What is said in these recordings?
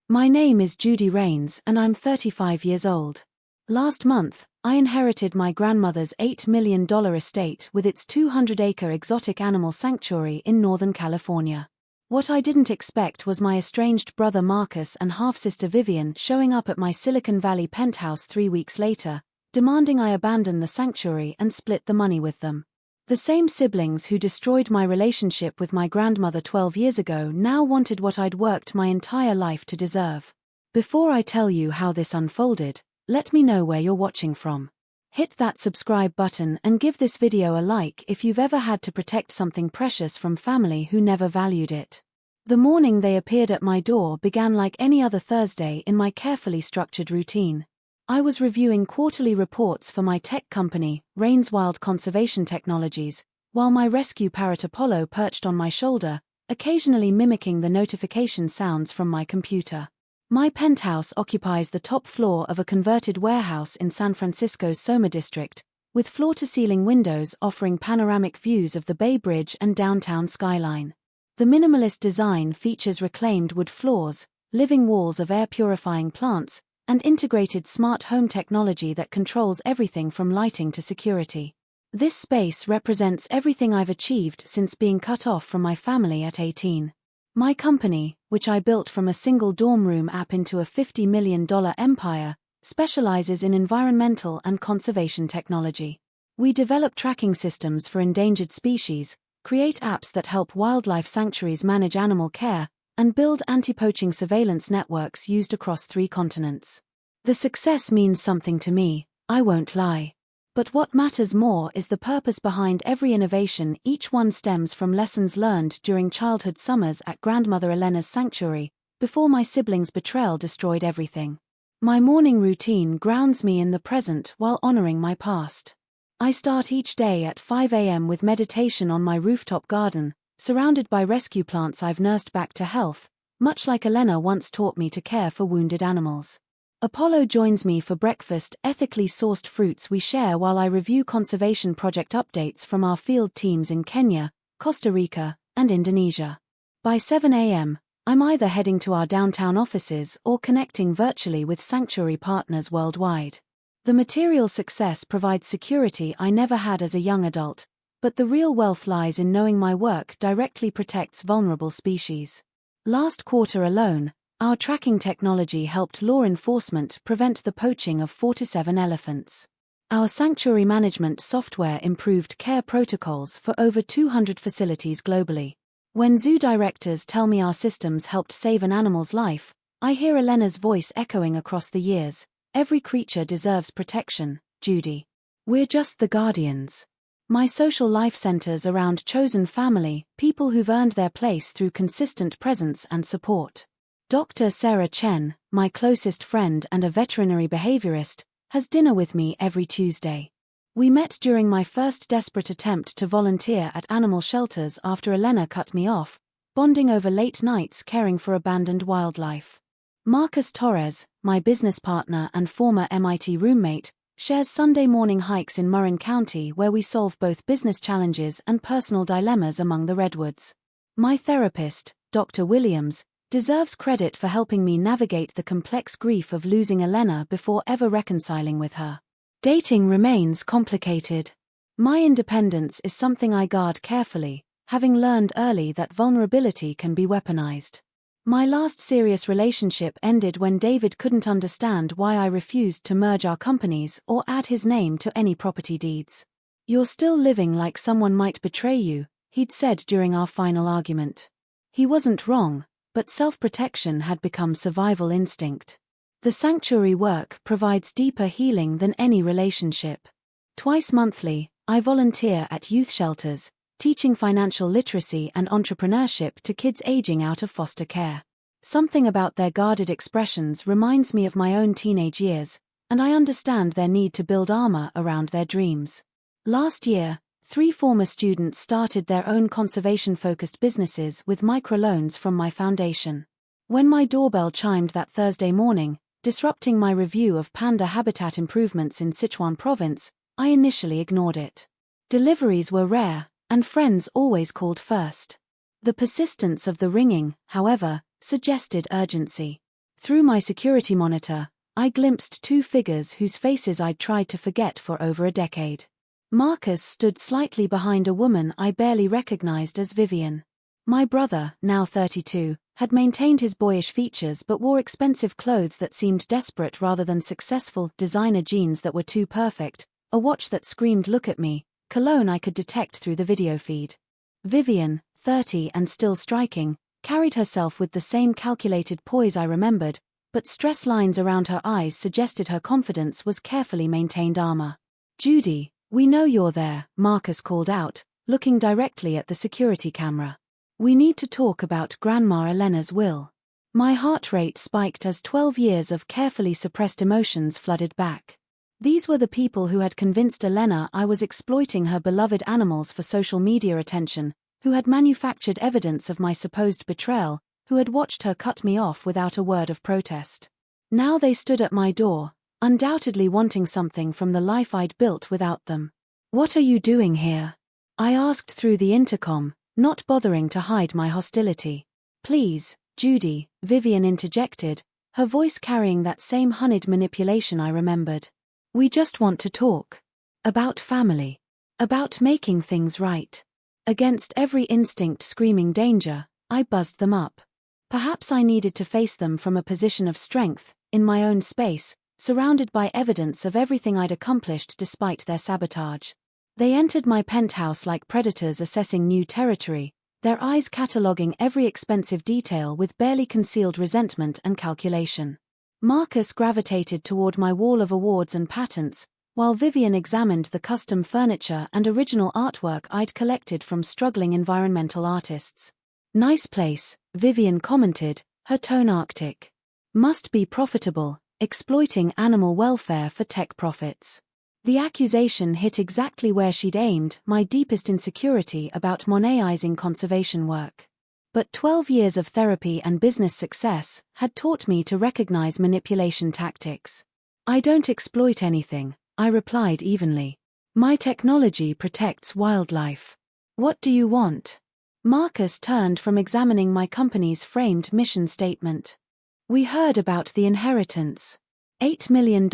My name is Judy Rains and I'm 35 years old. Last month, I inherited my grandmother's $8 million estate with its 200-acre exotic animal sanctuary in Northern California. What I didn't expect was my estranged brother Marcus and half-sister Vivian showing up at my Silicon Valley penthouse 3 weeks later, demanding I abandon the sanctuary and split the money with them. The same siblings who destroyed my relationship with my grandmother 12 years ago now wanted what I'd worked my entire life to deserve. Before I tell you how this unfolded, let me know where you're watching from. Hit that subscribe button and give this video a like if you've ever had to protect something precious from family who never valued it. The morning they appeared at my door began like any other Thursday in my carefully structured routine. I was reviewing quarterly reports for my tech company, Rains Wild Conservation Technologies, while my rescue parrot Apollo perched on my shoulder, occasionally mimicking the notification sounds from my computer. My penthouse occupies the top floor of a converted warehouse in San Francisco's Soma district, with floor-to-ceiling windows offering panoramic views of the Bay Bridge and downtown skyline. The minimalist design features reclaimed wood floors, living walls of air-purifying plants, and integrated smart home technology that controls everything from lighting to security. This space represents everything I've achieved since being cut off from my family at 18. My company, which I built from a single dorm room app into a $50 million empire, specializes in environmental and conservation technology. We develop tracking systems for endangered species, create apps that help wildlife sanctuaries manage animal care, and build anti-poaching surveillance networks used across 3 continents. The success means something to me, I won't lie. But what matters more is the purpose behind every innovation. Each one stems from lessons learned during childhood summers at Grandmother Elena's sanctuary, before my siblings' betrayal destroyed everything. My morning routine grounds me in the present while honoring my past. I start each day at 5 a.m. with meditation on my rooftop garden, surrounded by rescue plants I've nursed back to health, much like Elena once taught me to care for wounded animals. Apollo joins me for breakfast, ethically sourced fruits we share while I review conservation project updates from our field teams in Kenya, Costa Rica, and Indonesia. By 7 a.m., I'm either heading to our downtown offices or connecting virtually with sanctuary partners worldwide. The material success provides security I never had as a young adult, but the real wealth lies in knowing my work directly protects vulnerable species. Last quarter alone, our tracking technology helped law enforcement prevent the poaching of 4 to 7 elephants. Our sanctuary management software improved care protocols for over 200 facilities globally. When zoo directors tell me our systems helped save an animal's life, I hear Elena's voice echoing across the years. Every creature deserves protection, Judy. We're just the guardians. My social life centers around chosen family, people who've earned their place through consistent presence and support. Dr. Sarah Chen, my closest friend and a veterinary behaviorist, has dinner with me every Tuesday. We met during my first desperate attempt to volunteer at animal shelters after Elena cut me off, bonding over late nights caring for abandoned wildlife. Marcus Torres, my business partner and former MIT roommate, shares Sunday morning hikes in Marin County where we solve both business challenges and personal dilemmas among the redwoods. My therapist, Dr. Williams, deserves credit for helping me navigate the complex grief of losing Elena before ever reconciling with her. Dating remains complicated. My independence is something I guard carefully, having learned early that vulnerability can be weaponized. My last serious relationship ended when David couldn't understand why I refused to merge our companies or add his name to any property deeds. "You're still living like someone might betray you," he'd said during our final argument. He wasn't wrong, but self-protection had become survival instinct. The sanctuary work provides deeper healing than any relationship. Twice monthly, I volunteer at youth shelters, teaching financial literacy and entrepreneurship to kids aging out of foster care. Something about their guarded expressions reminds me of my own teenage years, and I understand their need to build armor around their dreams. Last year, 3 former students started their own conservation-focused businesses with microloans from my foundation. When my doorbell chimed that Thursday morning, disrupting my review of panda habitat improvements in Sichuan province, I initially ignored it. Deliveries were rare, and friends always called first. The persistence of the ringing, however, suggested urgency. Through my security monitor, I glimpsed two figures whose faces I'd tried to forget for over a decade. Marcus stood slightly behind a woman I barely recognized as Vivian. My brother, now 32, had maintained his boyish features but wore expensive clothes that seemed desperate rather than successful, designer jeans that were too perfect, a watch that screamed "look at me," cologne I could detect through the video feed. Vivian, 30 and still striking, carried herself with the same calculated poise I remembered, but stress lines around her eyes suggested her confidence was carefully maintained armor. "Judy, we know you're there," Marcus called out, looking directly at the security camera. "We need to talk about Grandma Elena's will." My heart rate spiked as 12 years of carefully suppressed emotions flooded back. These were the people who had convinced Elena I was exploiting her beloved animals for social media attention, who had manufactured evidence of my supposed betrayal, who had watched her cut me off without a word of protest. Now they stood at my door, undoubtedly wanting something from the life I'd built without them. "What are you doing here?" I asked through the intercom, not bothering to hide my hostility. "Please, Judy," Vivian interjected, her voice carrying that same honeyed manipulation I remembered. "We just want to talk. About family. About making things right." Against every instinct screaming danger, I buzzed them up. Perhaps I needed to face them from a position of strength, in my own space, surrounded by evidence of everything I'd accomplished despite their sabotage. They entered my penthouse like predators assessing new territory, their eyes cataloging every expensive detail with barely concealed resentment and calculation. Marcus gravitated toward my wall of awards and patents, while Vivian examined the custom furniture and original artwork I'd collected from struggling environmental artists. "Nice place," Vivian commented, her tone arctic. "Must be profitable, exploiting animal welfare for tech profits." The accusation hit exactly where she'd aimed, my deepest insecurity about monetizing conservation work. But 12 years of therapy and business success had taught me to recognize manipulation tactics. "I don't exploit anything," I replied evenly. "My technology protects wildlife." "What do you want?" Marcus turned from examining my company's framed mission statement. "We heard about the inheritance. $8 million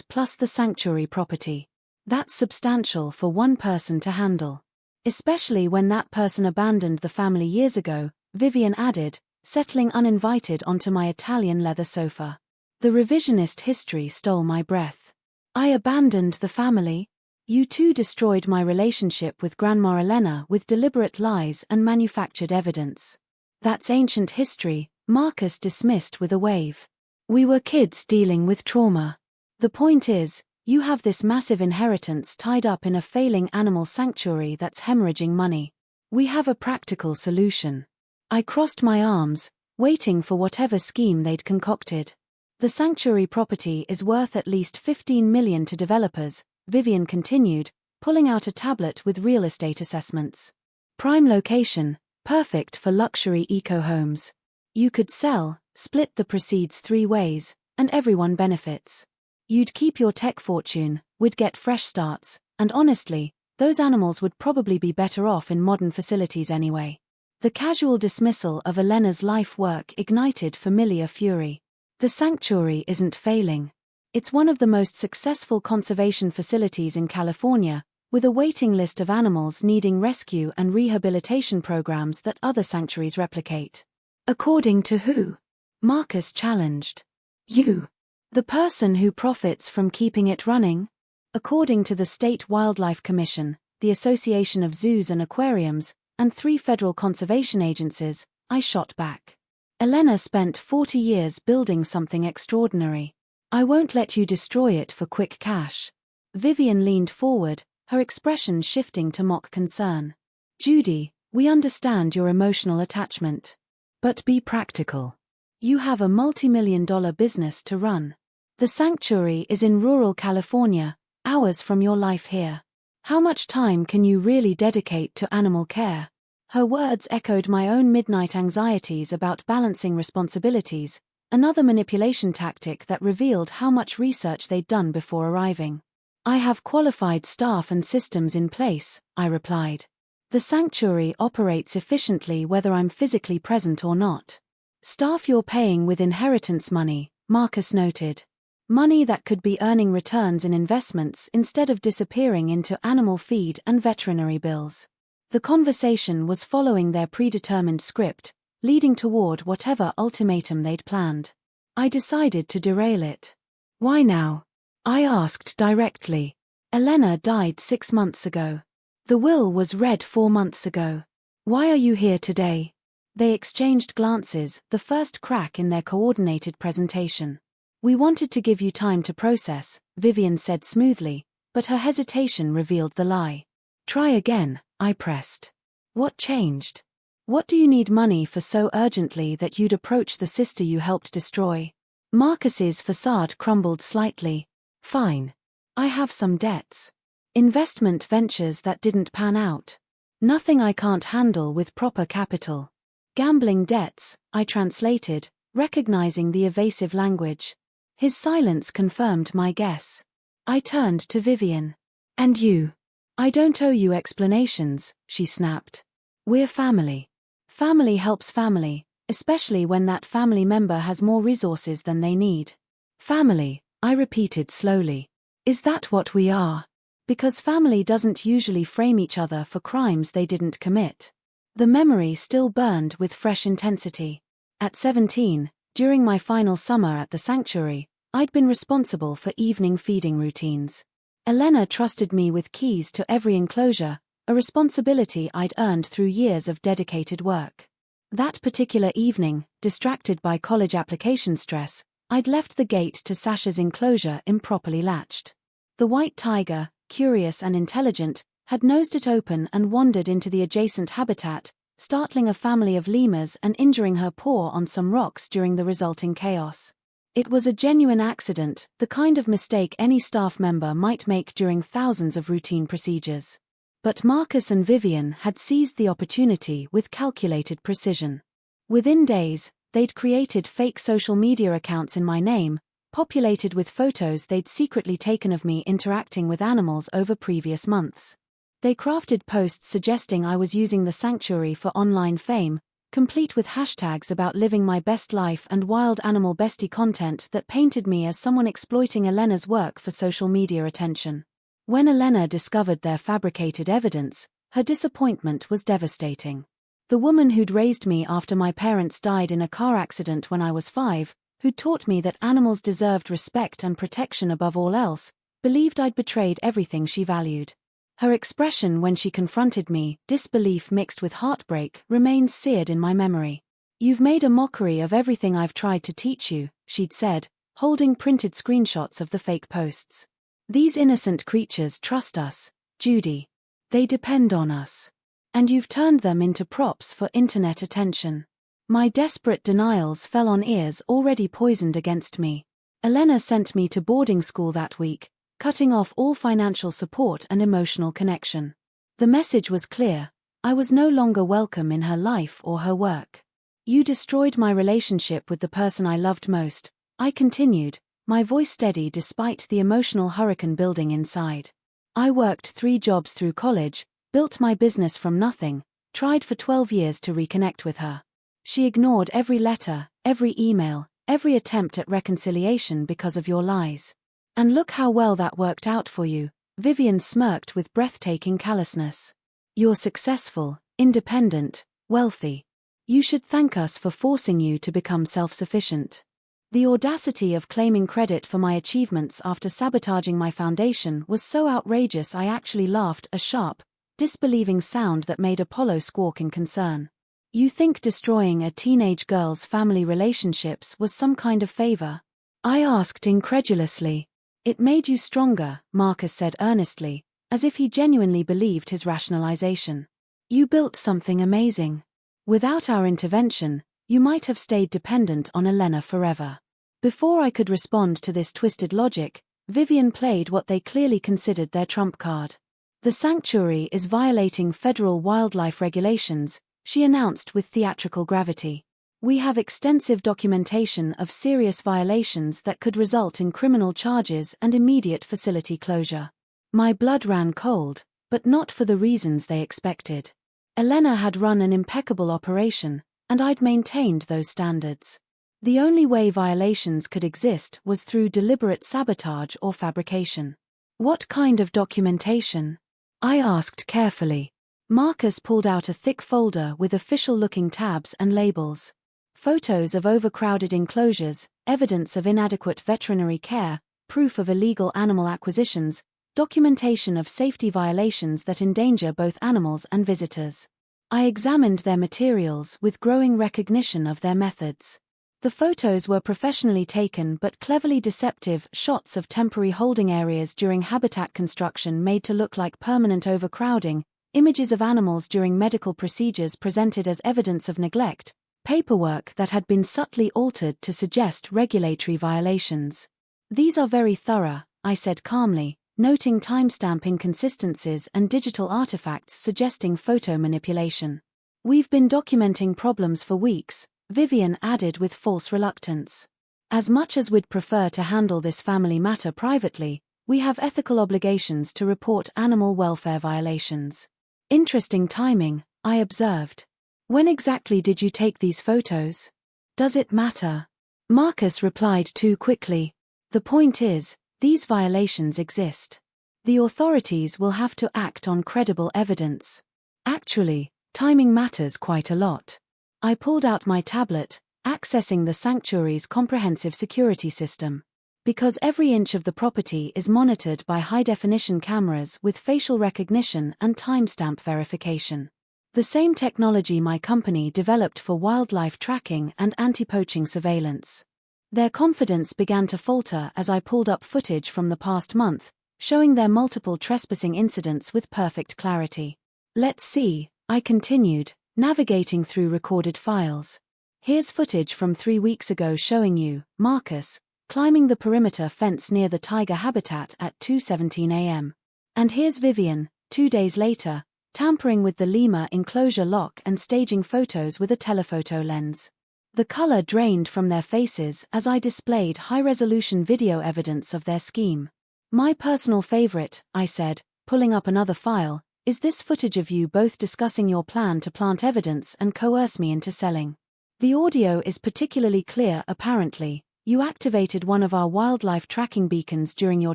plus the sanctuary property. That's substantial for one person to handle. Especially when that person abandoned the family years ago," Vivian added, settling uninvited onto my Italian leather sofa. The revisionist history stole my breath. "I abandoned the family? You too destroyed my relationship with Grandma Elena with deliberate lies and manufactured evidence." "That's ancient history," Marcus dismissed with a wave. "We were kids dealing with trauma. The point is, you have this massive inheritance tied up in a failing animal sanctuary that's hemorrhaging money. We have a practical solution." I crossed my arms, waiting for whatever scheme they'd concocted. "The sanctuary property is worth at least $15 million to developers," Vivian continued, pulling out a tablet with real estate assessments. "Prime location, perfect for luxury eco-homes. You could sell, split the proceeds 3 ways, and everyone benefits. You'd keep your tech fortune, we'd get fresh starts, and honestly, those animals would probably be better off in modern facilities anyway." The casual dismissal of Elena's life work ignited familiar fury. The sanctuary isn't failing. It's one of the most successful conservation facilities in California, with a waiting list of animals needing rescue and rehabilitation programs that other sanctuaries replicate. "According to who?" Marcus challenged. "You. The person who profits from keeping it running?" "According to the State Wildlife Commission, the Association of Zoos and Aquariums, and 3 federal conservation agencies," I shot back. "Elena spent 40 years building something extraordinary. I won't let you destroy it for quick cash." Vivian leaned forward, her expression shifting to mock concern. "Judy, we understand your emotional attachment. But be practical. You have a multi-million-dollar business to run. The sanctuary is in rural California, hours from your life here. How much time can you really dedicate to animal care?" Her words echoed my own midnight anxieties about balancing responsibilities, another manipulation tactic that revealed how much research they'd done before arriving. "I have qualified staff and systems in place," I replied. "The sanctuary operates efficiently whether I'm physically present or not." Staff you're paying with inheritance money, Marcus noted. Money that could be earning returns in investments instead of disappearing into animal feed and veterinary bills. The conversation was following their predetermined script, leading toward whatever ultimatum they'd planned. I decided to derail it. Why now? I asked directly. Elena died 6 months ago. The will was read 4 months ago. Why are you here today? They exchanged glances, the first crack in their coordinated presentation. We wanted to give you time to process, Vivian said smoothly, but her hesitation revealed the lie. Try again, I pressed. What changed? What do you need money for so urgently that you'd approach the sister you helped destroy? Marcus's facade crumbled slightly. Fine. I have some debts. Investment ventures that didn't pan out. Nothing I can't handle with proper capital. Gambling debts, I translated, recognizing the evasive language. His silence confirmed my guess. I turned to Vivian. And you? I don't owe you explanations, she snapped. We're family. Family helps family, especially when that family member has more resources than they need. Family, I repeated slowly. Is that what we are? Because family doesn't usually frame each other for crimes they didn't commit. The memory still burned with fresh intensity. At 17, during my final summer at the sanctuary, I'd been responsible for evening feeding routines. Elena trusted me with keys to every enclosure, a responsibility I'd earned through years of dedicated work. That particular evening, distracted by college application stress, I'd left the gate to Sasha's enclosure improperly latched. The white tiger, curious and intelligent, had nosed it open and wandered into the adjacent habitat, startling a family of lemurs and injuring her paw on some rocks during the resulting chaos. It was a genuine accident, the kind of mistake any staff member might make during thousands of routine procedures. But Marcus and Vivian had seized the opportunity with calculated precision. Within days, they'd created fake social media accounts in my name, populated with photos they'd secretly taken of me interacting with animals over previous months. They crafted posts suggesting I was using the sanctuary for online fame, complete with hashtags about living my best life and wild animal bestie content that painted me as someone exploiting Elena's work for social media attention. When Elena discovered their fabricated evidence, her disappointment was devastating. The woman who'd raised me after my parents died in a car accident when I was 5, who'd taught me that animals deserved respect and protection above all else, believed I'd betrayed everything she valued. Her expression when she confronted me, disbelief mixed with heartbreak, remains seared in my memory. You've made a mockery of everything I've tried to teach you, she'd said, holding printed screenshots of the fake posts. These innocent creatures trust us, Judy. They depend on us. And you've turned them into props for internet attention. My desperate denials fell on ears already poisoned against me. Elena sent me to boarding school that week, cutting off all financial support and emotional connection. The message was clear: I was no longer welcome in her life or her work. You destroyed my relationship with the person I loved most, I continued, my voice steady despite the emotional hurricane building inside. I worked 3 jobs through college, built my business from nothing, tried for 12 years to reconnect with her. She ignored every letter, every email, every attempt at reconciliation because of your lies. And look how well that worked out for you, Vivian smirked with breathtaking callousness. You're successful, independent, wealthy. You should thank us for forcing you to become self-sufficient. The audacity of claiming credit for my achievements after sabotaging my foundation was so outrageous I actually laughed, a sharp, disbelieving sound that made Apollo squawk in concern. You think destroying a teenage girl's family relationships was some kind of favor? I asked incredulously. It made you stronger, Marcus said earnestly, as if he genuinely believed his rationalization. You built something amazing. Without our intervention, you might have stayed dependent on Elena forever. Before I could respond to this twisted logic, Vivian played what they clearly considered their trump card. The sanctuary is violating federal wildlife regulations, she announced with theatrical gravity. We have extensive documentation of serious violations that could result in criminal charges and immediate facility closure. My blood ran cold, but not for the reasons they expected. Elena had run an impeccable operation, and I'd maintained those standards. The only way violations could exist was through deliberate sabotage or fabrication. What kind of documentation? I asked carefully. Marcus pulled out a thick folder with official-looking tabs and labels. Photos of overcrowded enclosures, evidence of inadequate veterinary care, proof of illegal animal acquisitions, documentation of safety violations that endanger both animals and visitors. I examined their materials with growing recognition of their methods. The photos were professionally taken but cleverly deceptive shots of temporary holding areas during habitat construction made to look like permanent overcrowding, images of animals during medical procedures presented as evidence of neglect, paperwork that had been subtly altered to suggest regulatory violations. These are very thorough, I said calmly, noting timestamp inconsistencies and digital artifacts suggesting photo manipulation. We've been documenting problems for weeks, Vivian added with false reluctance. As much as we'd prefer to handle this family matter privately, we have ethical obligations to report animal welfare violations. Interesting timing, I observed. When exactly did you take these photos? Does it matter? Marcus replied too quickly. The point is, these violations exist. The authorities will have to act on credible evidence. Actually, timing matters quite a lot. I pulled out my tablet, accessing the sanctuary's comprehensive security system. Because every inch of the property is monitored by high-definition cameras with facial recognition and timestamp verification. The same technology my company developed for wildlife tracking and anti-poaching surveillance. Their confidence began to falter as I pulled up footage from the past month, showing their multiple trespassing incidents with perfect clarity. Let's see, I continued, navigating through recorded files. Here's footage from 3 weeks ago showing you, Marcus, climbing the perimeter fence near the tiger habitat at 2:17 a.m. And here's Vivian, 2 days later, tampering with the lemur enclosure lock and staging photos with a telephoto lens. The color drained from their faces as I displayed high-resolution video evidence of their scheme. My personal favorite, I said, pulling up another file, is this footage of you both discussing your plan to plant evidence and coerce me into selling. The audio is particularly clear apparently. You activated one of our wildlife tracking beacons during your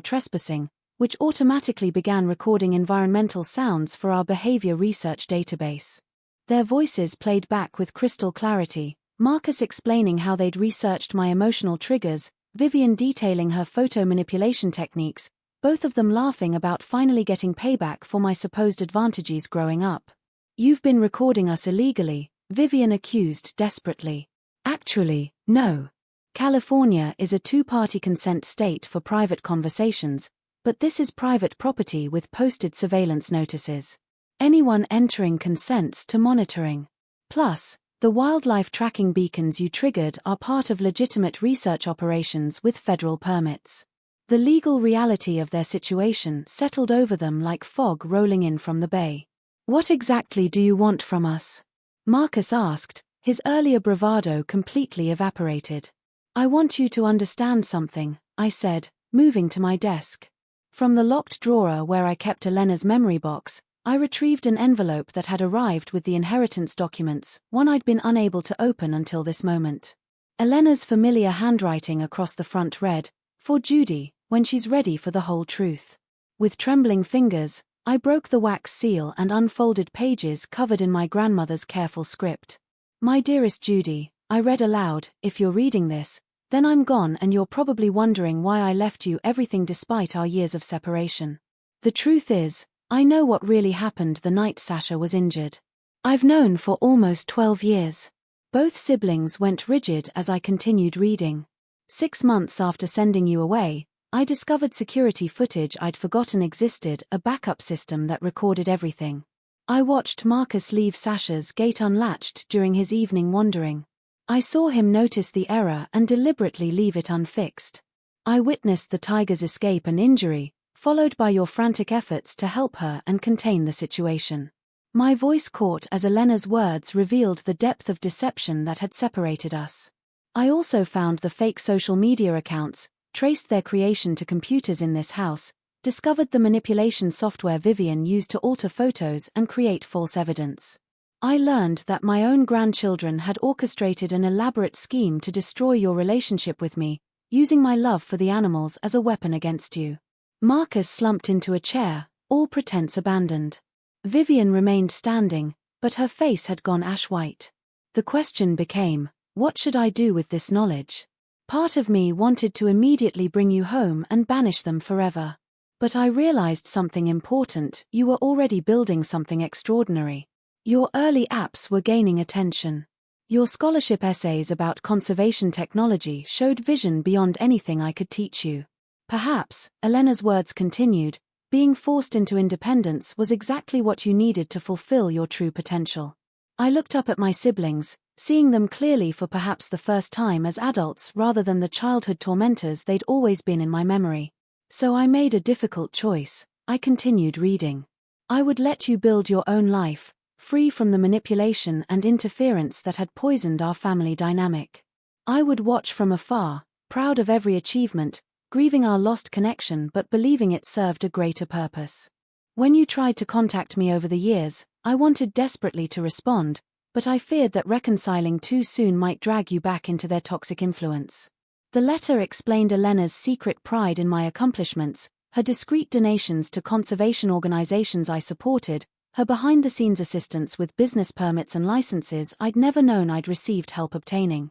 trespassing, which automatically began recording environmental sounds for our behavior research database. Their voices played back with crystal clarity, Marcus explaining how they'd researched my emotional triggers, Vivian detailing her photo manipulation techniques, both of them laughing about finally getting payback for my supposed advantages growing up. You've been recording us illegally, Vivian accused desperately. Actually, no. California is a two-party consent state for private conversations, but this is private property with posted surveillance notices. Anyone entering consents to monitoring. Plus, the wildlife tracking beacons you triggered are part of legitimate research operations with federal permits. The legal reality of their situation settled over them like fog rolling in from the bay. What exactly do you want from us? Marcus asked, his earlier bravado completely evaporated. I want you to understand something, I said, moving to my desk. From the locked drawer where I kept Elena's memory box, I retrieved an envelope that had arrived with the inheritance documents, one I'd been unable to open until this moment. Elena's familiar handwriting across the front read, "For Judy, when she's ready for the whole truth." With trembling fingers, I broke the wax seal and unfolded pages covered in my grandmother's careful script. "My dearest Judy," I read aloud, "if you're reading this, then I'm gone and you're probably wondering why I left you everything despite our years of separation. The truth is, I know what really happened the night Sasha was injured. I've known for almost 12 years. Both siblings went rigid as I continued reading. 6 months after sending you away, I discovered security footage I'd forgotten existed, a backup system that recorded everything. I watched Marcus leave Sasha's gate unlatched during his evening wandering. I saw him notice the error and deliberately leave it unfixed. I witnessed the tiger's escape and injury, followed by your frantic efforts to help her and contain the situation. My voice caught as Elena's words revealed the depth of deception that had separated us. I also found the fake social media accounts, traced their creation to computers in this house, discovered the manipulation software Vivian used to alter photos and create false evidence. I learned that my own grandchildren had orchestrated an elaborate scheme to destroy your relationship with me, using my love for the animals as a weapon against you. Marcus slumped into a chair, all pretense abandoned. Vivian remained standing, but her face had gone ash-white. The question became, what should I do with this knowledge? Part of me wanted to immediately bring you home and banish them forever. But I realized something important: you were already building something extraordinary. Your early apps were gaining attention. Your scholarship essays about conservation technology showed vision beyond anything I could teach you. Perhaps, Elena's words continued, being forced into independence was exactly what you needed to fulfill your true potential. I looked up at my siblings, seeing them clearly for perhaps the first time as adults rather than the childhood tormentors they'd always been in my memory. So I made a difficult choice. I continued reading. I would let you build your own life, free from the manipulation and interference that had poisoned our family dynamic. I would watch from afar, proud of every achievement, grieving our lost connection but believing it served a greater purpose. When you tried to contact me over the years, I wanted desperately to respond, but I feared that reconciling too soon might drag you back into their toxic influence. The letter explained Elena's secret pride in my accomplishments, her discreet donations to conservation organizations I supported, her behind-the-scenes assistance with business permits and licenses I'd never known I'd received help obtaining.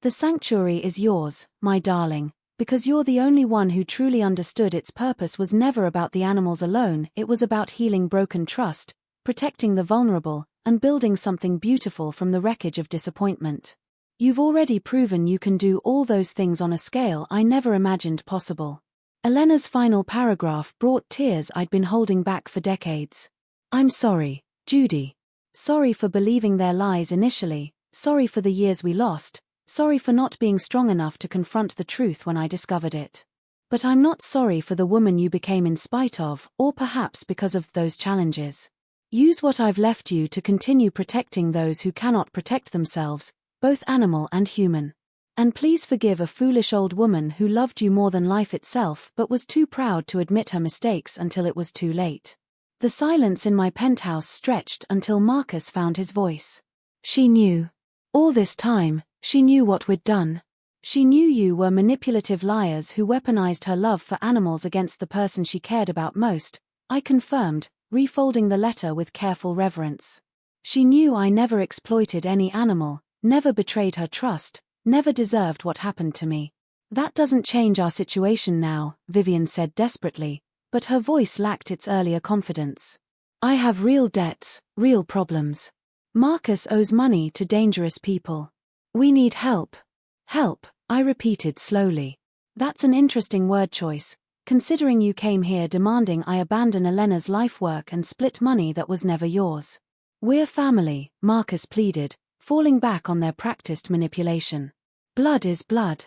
The sanctuary is yours, my darling, because you're the only one who truly understood its purpose was never about the animals alone. It was about healing broken trust, protecting the vulnerable, and building something beautiful from the wreckage of disappointment. You've already proven you can do all those things on a scale I never imagined possible. Elena's final paragraph brought tears I'd been holding back for decades. I'm sorry, Judy. Sorry for believing their lies initially, sorry for the years we lost, sorry for not being strong enough to confront the truth when I discovered it. But I'm not sorry for the woman you became in spite of, or perhaps because of those challenges. Use what I've left you to continue protecting those who cannot protect themselves, both animal and human. And please forgive a foolish old woman who loved you more than life itself but was too proud to admit her mistakes until it was too late. The silence in my penthouse stretched until Marcus found his voice. She knew. All this time, she knew what we'd done. She knew you were manipulative liars who weaponized her love for animals against the person she cared about most, I confirmed, refolding the letter with careful reverence. She knew I never exploited any animal, never betrayed her trust, never deserved what happened to me. That doesn't change our situation now, Vivian said desperately, but her voice lacked its earlier confidence. I have real debts, real problems. Marcus owes money to dangerous people. We need help. Help, I repeated slowly. That's an interesting word choice, considering you came here demanding I abandon Elena's life work and split money that was never yours. We're family, Marcus pleaded, falling back on their practiced manipulation. Blood is blood.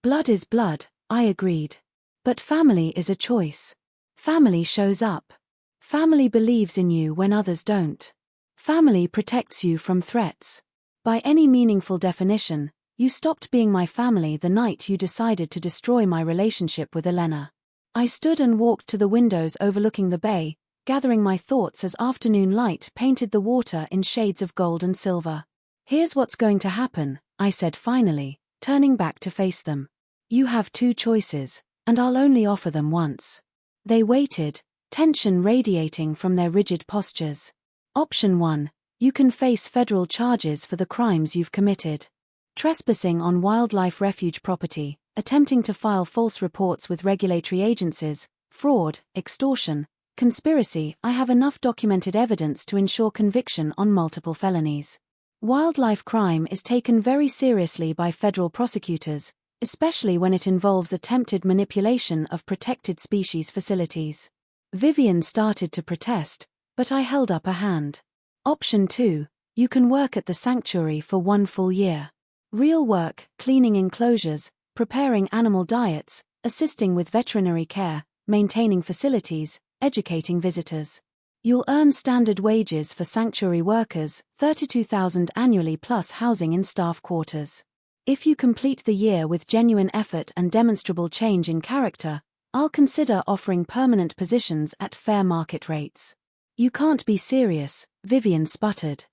Blood is blood, I agreed. But family is a choice. Family shows up. Family believes in you when others don't. Family protects you from threats. By any meaningful definition, you stopped being my family the night you decided to destroy my relationship with Elena. I stood and walked to the windows overlooking the bay, gathering my thoughts as afternoon light painted the water in shades of gold and silver. Here's what's going to happen, I said finally, turning back to face them. You have two choices, and I'll only offer them once. They waited, tension radiating from their rigid postures. Option 1, you can face federal charges for the crimes you've committed. Trespassing on wildlife refuge property, attempting to file false reports with regulatory agencies, fraud, extortion, conspiracy. I have enough documented evidence to ensure conviction on multiple felonies. Wildlife crime is taken very seriously by federal prosecutors, especially when it involves attempted manipulation of protected species facilities. Vivian started to protest, but I held up a hand. Option 2, you can work at the sanctuary for 1 full year. Real work, cleaning enclosures, preparing animal diets, assisting with veterinary care, maintaining facilities, educating visitors. You'll earn standard wages for sanctuary workers, $32,000 annually plus housing in staff quarters. If you complete the year with genuine effort and demonstrable change in character, I'll consider offering permanent positions at fair market rates. You can't be serious, Vivian sputtered.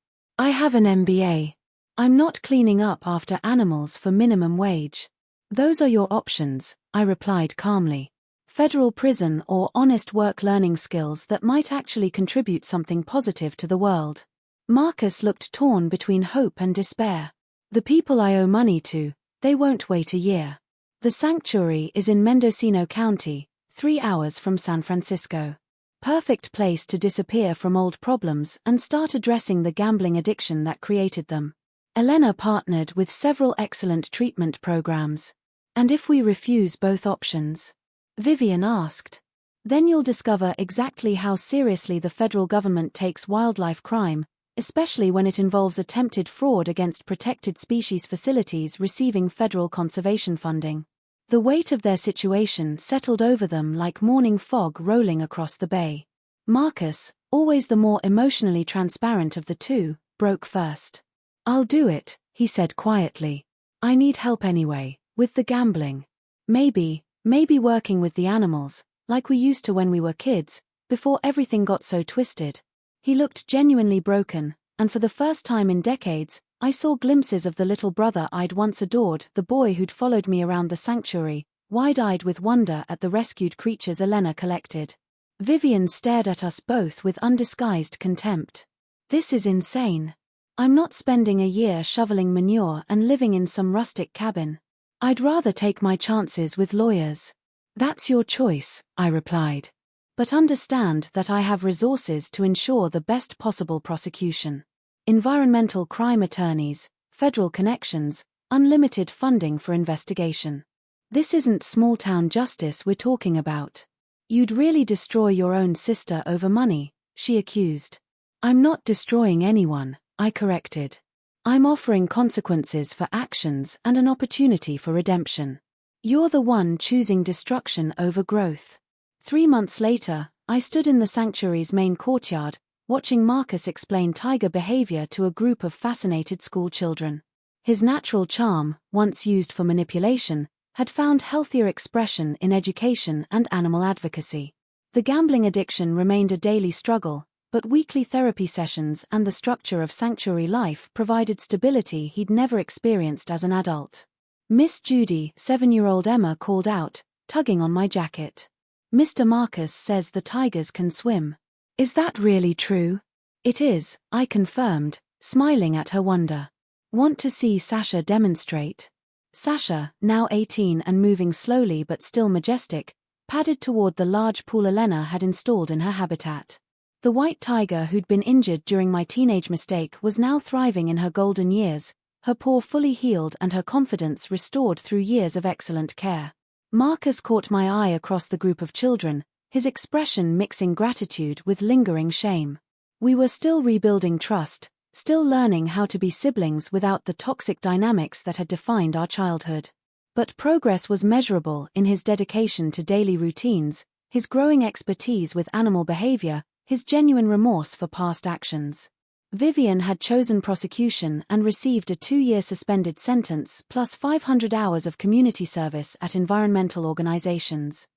I have an MBA. I'm not cleaning up after animals for minimum wage. Those are your options, I replied calmly. Federal prison or honest work, learning skills that might actually contribute something positive to the world. Marcus looked torn between hope and despair. The people I owe money to, they won't wait a year. The sanctuary is in Mendocino County, 3 hours from San Francisco. Perfect place to disappear from old problems and start addressing the gambling addiction that created them. Elena partnered with several excellent treatment programs. And if we refuse both options? Vivian asked. Then you'll discover exactly how seriously the federal government takes wildlife crime, especially when it involves attempted fraud against protected species facilities receiving federal conservation funding. The weight of their situation settled over them like morning fog rolling across the bay. Marcus, always the more emotionally transparent of the two, broke first. I'll do it, he said quietly. I need help anyway, with the gambling. Maybe working with the animals, like we used to when we were kids, before everything got so twisted. He looked genuinely broken, and for the first time in decades, I saw glimpses of the little brother I'd once adored, the boy who'd followed me around the sanctuary, wide-eyed with wonder at the rescued creatures Elena collected. Vivian stared at us both with undisguised contempt. This is insane. I'm not spending a year shoveling manure and living in some rustic cabin. I'd rather take my chances with lawyers. That's your choice, I replied. But understand that I have resources to ensure the best possible prosecution. Environmental crime attorneys, federal connections, unlimited funding for investigation. This isn't small-town justice we're talking about. You'd really destroy your own sister over money, she accused. I'm not destroying anyone, I corrected. I'm offering consequences for actions and an opportunity for redemption. You're the one choosing destruction over growth. 3 months later, I stood in the sanctuary's main courtyard, watching Marcus explain tiger behavior to a group of fascinated school children. His natural charm, once used for manipulation, had found healthier expression in education and animal advocacy. The gambling addiction remained a daily struggle, but weekly therapy sessions and the structure of sanctuary life provided stability he'd never experienced as an adult. Miss Judy, 7-year-old Emma called out, tugging on my jacket. Mr. Marcus says the tigers can swim. Is that really true? It is, I confirmed, smiling at her wonder. Want to see Sasha demonstrate? Sasha, now 18 and moving slowly but still majestic, padded toward the large pool Elena had installed in her habitat. The white tiger who'd been injured during my teenage mistake was now thriving in her golden years, her paw fully healed and her confidence restored through years of excellent care. Marcus caught my eye across the group of children, his expression mixing gratitude with lingering shame. We were still rebuilding trust, still learning how to be siblings without the toxic dynamics that had defined our childhood. But progress was measurable in his dedication to daily routines, his growing expertise with animal behavior, his genuine remorse for past actions. Vivian had chosen prosecution and received a 2-year suspended sentence plus 500 hours of community service at environmental organizations.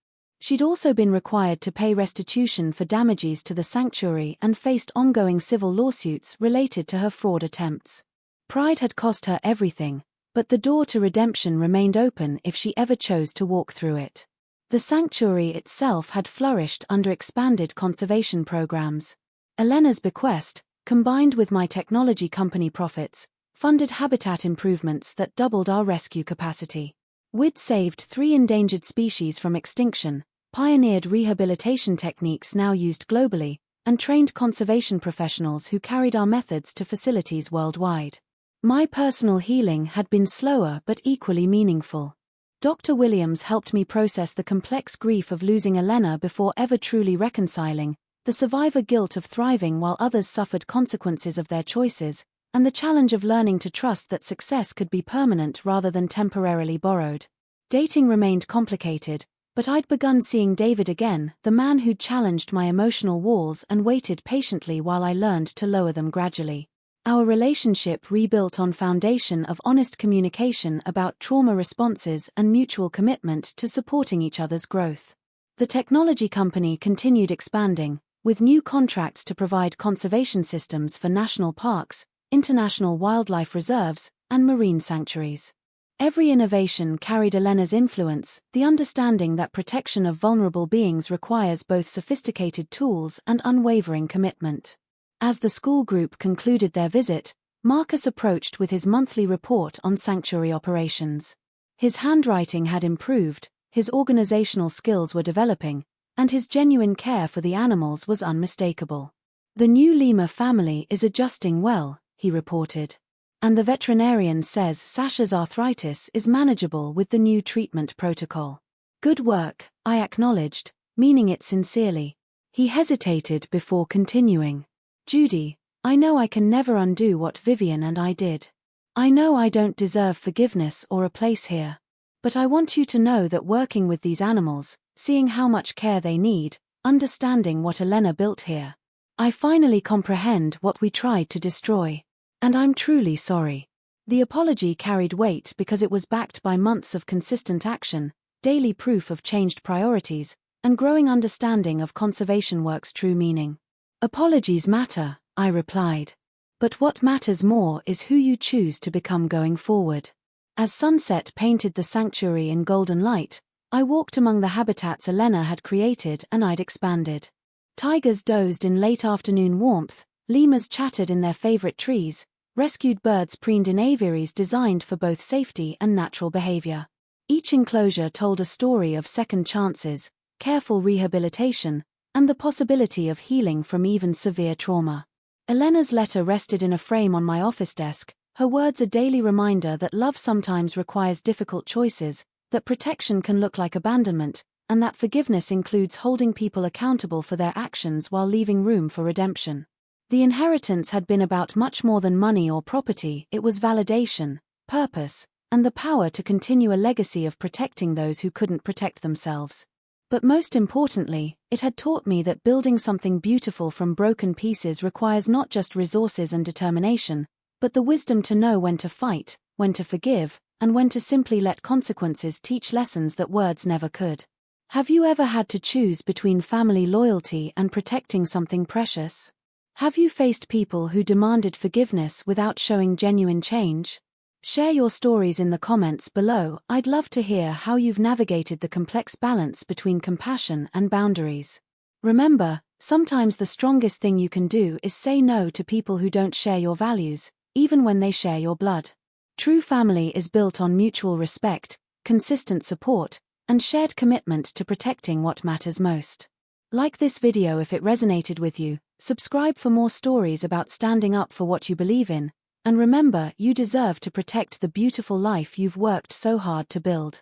She'd also been required to pay restitution for damages to the sanctuary and faced ongoing civil lawsuits related to her fraud attempts. Pride had cost her everything, but the door to redemption remained open if she ever chose to walk through it. The sanctuary itself had flourished under expanded conservation programs. Elena's bequest, combined with my technology company profits, funded habitat improvements that doubled our rescue capacity. We'd saved 3 endangered species from extinction, pioneered rehabilitation techniques now used globally, and trained conservation professionals who carried our methods to facilities worldwide. My personal healing had been slower but equally meaningful. Dr. Williams helped me process the complex grief of losing Elena before ever truly reconciling, the survivor guilt of thriving while others suffered consequences of their choices, and the challenge of learning to trust that success could be permanent rather than temporarily borrowed. Dating remained complicated, but I'd begun seeing David again, the man who'd challenged my emotional walls and waited patiently while I learned to lower them gradually. Our relationship rebuilt on foundation of honest communication about trauma responses and mutual commitment to supporting each other's growth. The technology company continued expanding, with new contracts to provide conservation systems for national parks, international wildlife reserves, and marine sanctuaries. Every innovation carried Elena's influence, the understanding that protection of vulnerable beings requires both sophisticated tools and unwavering commitment. As the school group concluded their visit, Marcus approached with his monthly report on sanctuary operations. His handwriting had improved, his organizational skills were developing, and his genuine care for the animals was unmistakable. "The new lemur family is adjusting well," he reported. "And the veterinarian says Sasha's arthritis is manageable with the new treatment protocol." "Good work," I acknowledged, meaning it sincerely. He hesitated before continuing. "Judy, I know I can never undo what Vivian and I did. I know I don't deserve forgiveness or a place here. But I want you to know that working with these animals, seeing how much care they need, understanding what Elena built here, I finally comprehend what we tried to destroy. And I'm truly sorry." The apology carried weight because it was backed by months of consistent action, daily proof of changed priorities, and growing understanding of conservation work's true meaning. "Apologies matter," I replied. "But what matters more is who you choose to become going forward." As sunset painted the sanctuary in golden light, I walked among the habitats Elena had created and I'd expanded. Tigers dozed in late afternoon warmth, lemurs chattered in their favorite trees, rescued birds preened in aviaries designed for both safety and natural behavior. Each enclosure told a story of second chances, careful rehabilitation, and the possibility of healing from even severe trauma. Elena's letter rested in a frame on my office desk, her words a daily reminder that love sometimes requires difficult choices, that protection can look like abandonment, and that forgiveness includes holding people accountable for their actions while leaving room for redemption. The inheritance had been about much more than money or property. It was validation, purpose, and the power to continue a legacy of protecting those who couldn't protect themselves. But most importantly, it had taught me that building something beautiful from broken pieces requires not just resources and determination, but the wisdom to know when to fight, when to forgive, and when to simply let consequences teach lessons that words never could. Have you ever had to choose between family loyalty and protecting something precious? Have you faced people who demanded forgiveness without showing genuine change? Share your stories in the comments below. I'd love to hear how you've navigated the complex balance between compassion and boundaries. Remember, sometimes the strongest thing you can do is say no to people who don't share your values, even when they share your blood. True family is built on mutual respect, consistent support, and shared commitment to protecting what matters most. Like this video if it resonated with you, subscribe for more stories about standing up for what you believe in, and remember, you deserve to protect the beautiful life you've worked so hard to build.